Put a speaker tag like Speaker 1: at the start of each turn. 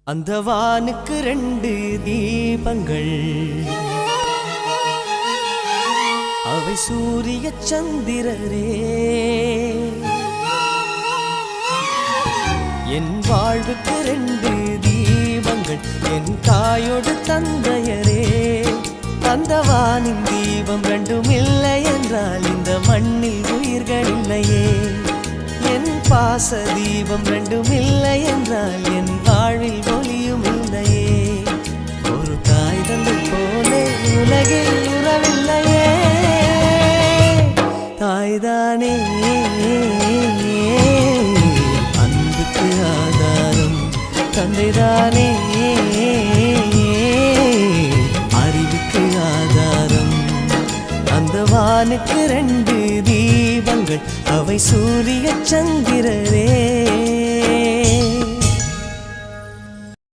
Speaker 1: அந்த வானுக்கு 2 தீபங்கள், அவை சூரிய சந்திரரே. என் வாழ்வுக்கு 2 தீபங்கள், என் தாயோடு தந்தையரே. அந்த வானின் தீபம் 2ம் இல்லை என்றால் இந்த மண்ணில் உயிர்கள் இல்லையே. என் பாச தீபம் 2ம் இல்லை என்றால் என் வாழ்வில் ஒளியும் இல்லையே. ஒரு தாய் தந்தை போலே உலகில் உறவில்லையே. தாய்தானே அன்புக்கு ஆதாரம், தந்தைதானே அறிவுக்கு ஆதாரம். அந்த வானுக்கு 2 தீபங்கள், அவை சூரிய சந்திரரே.